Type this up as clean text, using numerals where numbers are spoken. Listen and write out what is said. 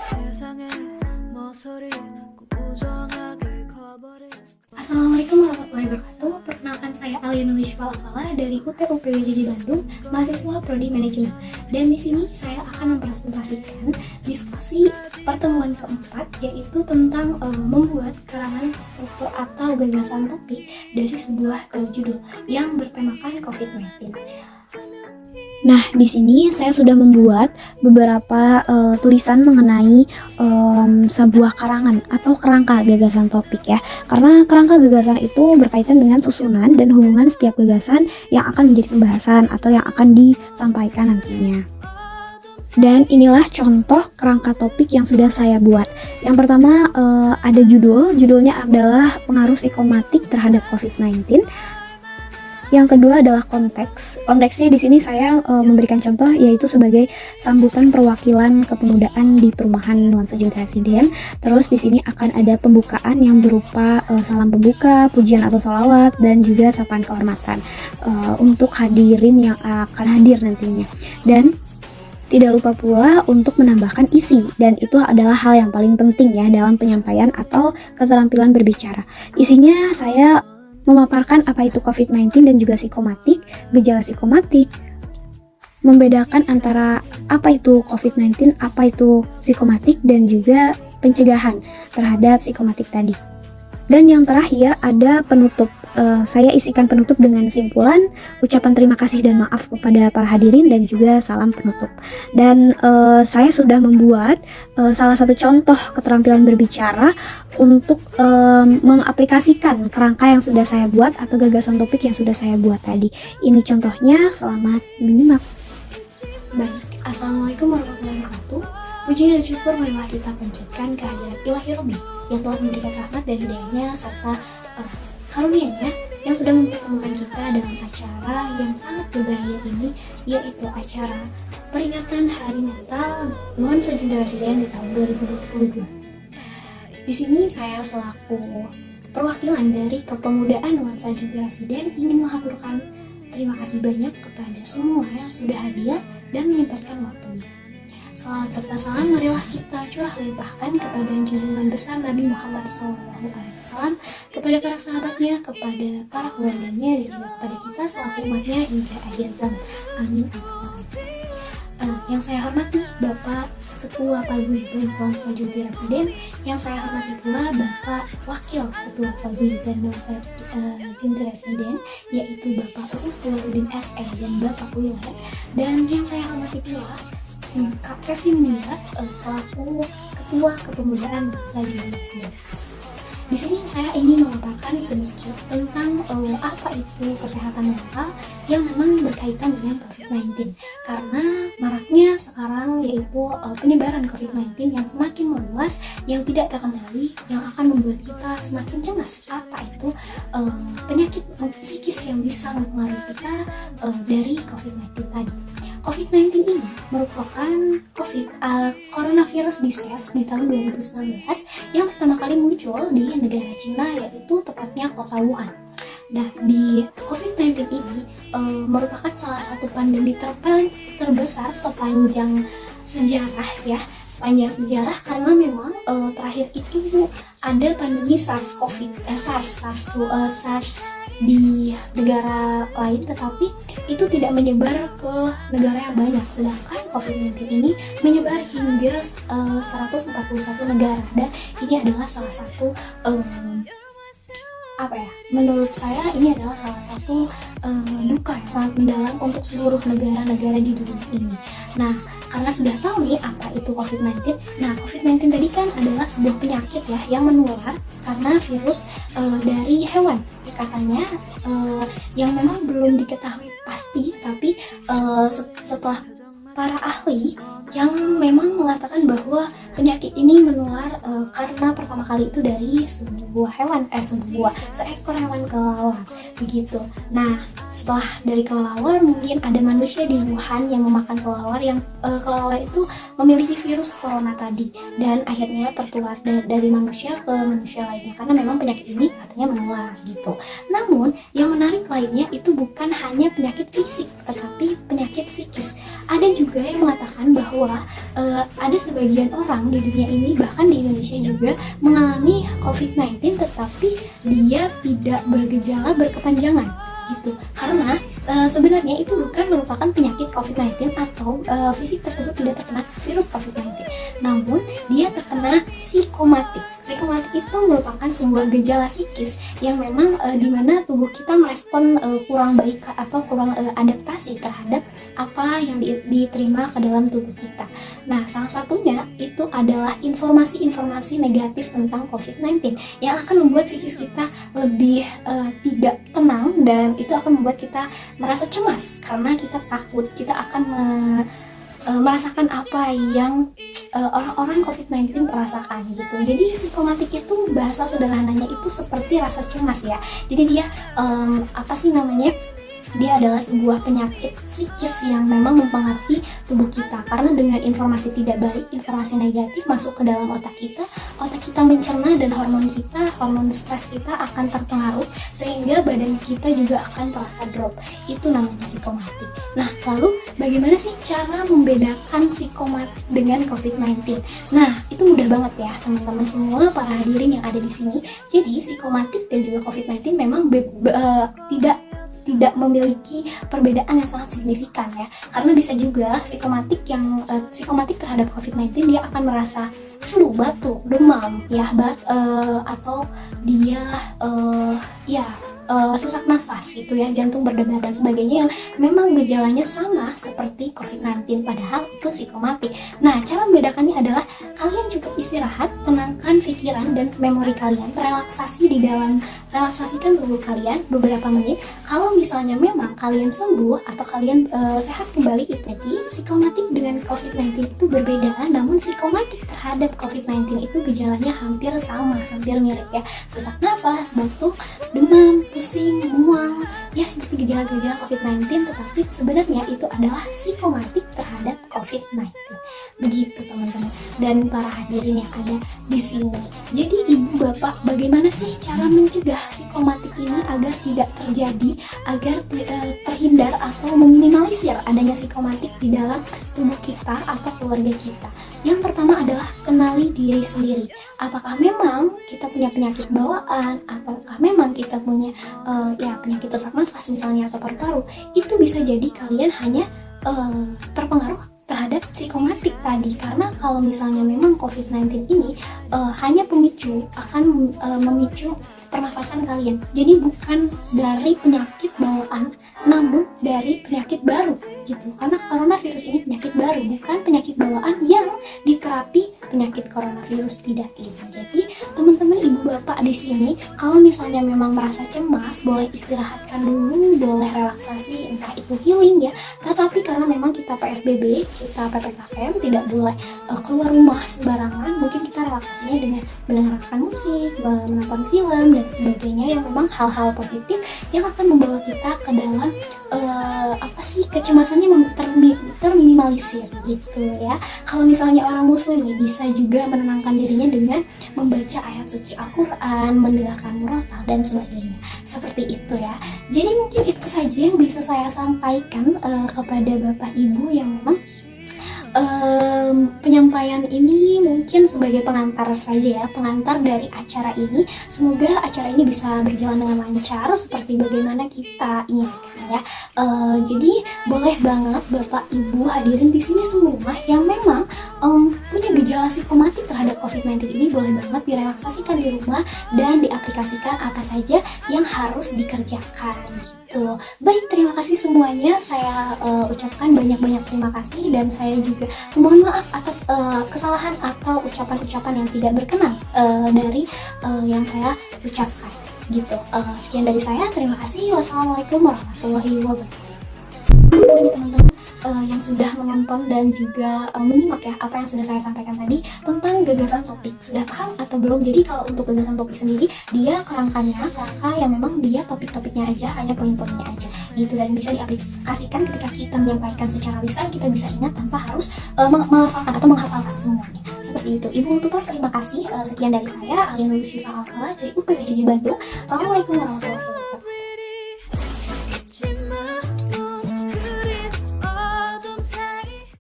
Assalamualaikum warahmatullahi wabarakatuh. Perkenalkan, saya Alia Nulis Falafala dari UTU PWJJ Bandung, mahasiswa Prodi Manajemen. Dan di sini saya akan mempresentasikan diskusi pertemuan keempat, yaitu tentang membuat karangan struktur atau gagasan topik dari sebuah judul yang bertemakan COVID-19. Nah, di sini saya sudah membuat beberapa tulisan mengenai sebuah karangan atau kerangka gagasan topik ya. Karena kerangka gagasan itu berkaitan dengan susunan dan hubungan setiap gagasan yang akan menjadi pembahasan atau yang akan disampaikan nantinya. Dan inilah contoh kerangka topik yang sudah saya buat. Yang pertama ada judulnya adalah pengaruh psikomatik terhadap COVID-19. Yang kedua adalah konteks. Konteksnya di sini saya memberikan contoh, yaitu sebagai sambutan perwakilan kepemudaan di perumahan Nuansa Junti Residen. Terus di sini akan ada pembukaan yang berupa salam pembuka, pujian atau sholawat, dan juga sapaan kehormatan untuk hadirin yang akan hadir nantinya. Dan tidak lupa pula untuk menambahkan isi, dan itu adalah hal yang paling penting ya dalam penyampaian atau keterampilan berbicara. Isinya saya memaparkan apa itu COVID-19 dan juga psikomatik, gejala psikomatik, membedakan antara apa itu COVID-19, apa itu psikomatik, dan juga pencegahan terhadap psikomatik tadi. Dan yang terakhir ada penutup. Saya isikan penutup dengan simpulan, ucapan terima kasih dan maaf kepada para hadirin, dan juga salam penutup. Dan saya sudah membuat salah satu contoh keterampilan berbicara untuk mengaplikasikan kerangka yang sudah saya buat atau gagasan topik yang sudah saya buat tadi. Ini contohnya, selamat menyimak. Baik, Assalamualaikum warahmatullahi wabarakatuh. Puji dan syukur marilah kita panjatkan kehadirat Ilahi Robbi yang telah memberikan rahmat dan hidayahnya serta karunia-Nya yang sudah mempertemukan kita dalam acara yang sangat berbahagia ini, yaitu acara peringatan Hari Mental Nuansa Junti Residen di tahun 2022. Di sini saya selaku perwakilan dari kepemudaan Nuansa Junti Residen ingin mengaturkan terima kasih banyak kepada semua yang sudah hadir dan menyempatkan waktunya. Salawat serta salam marilah kita curah limpahkan kepada junjungan besar Nabi Muhammad SAW, kepada para sahabatnya, kepada para keluarganya, dan juga kepada kita selaku umatnya hingga akhir zaman. Amin. Yang saya hormati Bapak Ketua Paguyuban Nuansa Junti Residen, yang saya hormati pula Bapak Wakil Ketua Paguyuban Nuansa Junti Residen, yaitu Bapak Uus Nurudin SE dan Bapak Wilayah, dan yang saya hormati pula Kak Kevin juga selaku Ketua Kepemudaan Nuansa Junti Residen. Di sini saya ingin memaparkan sedikit tentang apa itu kesehatan mental yang memang berkaitan dengan COVID-19. Karena maraknya sekarang yaitu penyebaran COVID-19 yang semakin meluas, yang tidak terkendali, yang akan membuat kita semakin cemas. Apa itu penyakit psikis yang bisa mempengaruhi kita dari COVID-19 tadi. COVID-19 ini merupakan coronavirus disease di tahun 2019 yang pertama kali muncul di negara Cina, yaitu tepatnya kota Wuhan. Nah, di COVID-19 ini merupakan salah satu pandemi terbesar sepanjang sejarah ya, karena memang terakhir itu ada pandemi SARS di negara lain, tetapi itu tidak menyebar ke negara yang banyak, sedangkan COVID-19 ini menyebar hingga 141 negara, dan ini adalah salah satu menurut saya ini adalah salah satu duka yang sangat mendalam untuk seluruh negara-negara di dunia ini. Nah, karena sudah tahu nih apa itu COVID-19. Nah, COVID-19 tadi kan adalah sebuah penyakit ya yang menular karena virus dari hewan. Katanya yang memang belum diketahui pasti, tapi setelah para ahli yang memang mengatakan bahwa penyakit ini menular karena pertama kali itu dari seekor hewan kelelawar begitu. Nah, setelah dari kelelawar mungkin ada manusia di Wuhan yang memakan kelelawar, yang kelelawar itu memiliki virus corona tadi, dan akhirnya tertular dari manusia ke manusia lainnya, karena memang penyakit ini katanya menular gitu. Namun yang menarik lainnya itu bukan hanya penyakit fisik, tetapi penyakit psikis. Ada juga yang mengatakan bahwa ada sebagian orang di dunia ini, bahkan di Indonesia juga, mengalami COVID-19 tetapi dia tidak bergejala berkepanjangan gitu, karena sebenarnya itu bukan merupakan penyakit COVID-19 atau fisik tersebut tidak terkena virus COVID-19, namun dia terkena psikomatik. Psikomatik itu merupakan sebuah gejala psikis yang memang dimana tubuh kita merespon kurang baik atau kurang adaptasi terhadap apa yang diterima ke dalam tubuh kita. Nah, salah satunya itu adalah informasi-informasi negatif tentang COVID-19 yang akan membuat psikis kita lebih tidak tenang, dan itu akan membuat kita merasa cemas karena kita takut kita akan merasakan apa yang orang-orang COVID-19 merasakan gitu. Jadi psikomatik itu bahasa sederhananya itu seperti rasa cemas ya. Jadi dia dia adalah sebuah penyakit psikis yang memang mempengaruhi tubuh kita, karena dengan informasi tidak baik, informasi negatif masuk ke dalam otak kita mencerna, dan hormon stres kita akan terpengaruh sehingga badan kita juga akan terasa drop. Itu namanya psikomatik. Nah, lalu bagaimana sih cara membedakan psikomatik dengan COVID-19? Nah, itu mudah banget ya teman-teman semua, para hadirin yang ada di sini. Jadi psikomatik dan juga COVID-19 memang tidak memiliki perbedaan yang sangat signifikan ya, karena bisa juga psikomatik terhadap COVID-19 dia akan merasa flu, batuk, demam ya, atau dia sesak nafas gitu ya, jantung berdebar dan sebagainya, yang memang gejalanya sama seperti COVID-19, padahal itu psikomatik. Nah, cara membedakannya adalah kalian cukup istirahat, tenangkan pikiran dan memori kalian, relaksasikan tubuh kalian beberapa menit. Kalau misalnya memang kalian sembuh atau kalian sehat kembali, itu jadi psikomatik dengan COVID-19 itu berbeda. Namun psikomatik terhadap COVID-19 itu gejalanya hampir sama, hampir mirip ya, sesak nafas, batuk, demam, pusing, mual, ya seperti gejala-gejala COVID-19, tetapi sebenarnya itu adalah psikomatik terhadap COVID-19. Begitu teman-teman dan para hadirin yang ada di sini. Jadi ibu bapak, bagaimana sih cara mencegah psikomatik ini agar tidak terjadi, agar terhindar atau meminimalisir adanya psikomatik di dalam tubuh kita atau keluarga kita? Yang pertama adalah kenali diri sendiri. Apakah memang kita punya penyakit bawaan, ataukah memang kita punya penyakit sesak nafas misalnya atau paru-paru? Itu bisa jadi kalian hanya terpengaruh terhadap psikomatik tadi, karena kalau misalnya memang COVID-19 ini hanya pemicu, akan memicu pernafasan kalian. Jadi bukan dari penyakit bawaan, namun dari penyakit baru gitu. Karena coronavirus ini penyakit baru, bukan penyakit bawaan yang diterapi penyakit coronavirus, tidak gitu. Jadi teman-teman ibu bapak di sini, kalau misalnya memang merasa cemas, boleh istirahatkan dulu, boleh relaksasi, entah itu healing ya. Tetapi karena memang kita PSBB, kita PPKM, tidak boleh keluar rumah sembarangan. Mungkin kita relaksasinya dengan mendengarkan musik, menonton film dan sebagainya, yang memang hal-hal positif yang akan membawa kita ke dalam kecemasannya terminimalisir gitu ya. Kalau misalnya orang muslim nih, bisa juga menenangkan dirinya dengan membaca ayat suci Al-Quran, mendengarkan murotal dan sebagainya, seperti itu ya. Jadi mungkin itu saja yang bisa saya sampaikan kepada bapak ibu yang memang penyampaian ini mungkin sebagai pengantar saja ya, pengantar dari acara ini. Semoga acara ini bisa berjalan dengan lancar seperti bagaimana kita inginkan ya. Jadi boleh banget bapak ibu hadirin di sini semua yang memang punya gejala psikomatik terhadap COVID-19 ini, boleh banget direlaksasikan di rumah dan diaplikasikan apa saja yang harus dikerjakan gitu. Baik, terima kasih semuanya. Saya ucapkan banyak-banyak terima kasih, dan saya juga mohon maaf atas kesalahan atau ucapan-ucapan yang tidak berkenan dari yang saya ucapkan gitu. Sekian dari saya, terima kasih. Wassalamualaikum warahmatullahi wabarakatuh. Teman-teman, yang sudah menonton dan juga menyimak ya apa yang sudah saya sampaikan tadi tentang gagasan topik. Sudah paham atau belum? Jadi kalau untuk gagasan topik sendiri, dia kerangka yang memang dia topik-topiknya aja, hanya poin-poinnya aja gitu, dan bisa diaplikasikan ketika kita menyampaikan secara lisan, kita bisa ingat tanpa harus melafalkan atau menghafalkan semuanya. Seperti itu. Ibu tutor, terima kasih. Sekian dari saya, Alia Nurul Syifa Alkala dari UPWJJ Bandung. Assalamualaikum warahmatullahi wabarakatuh.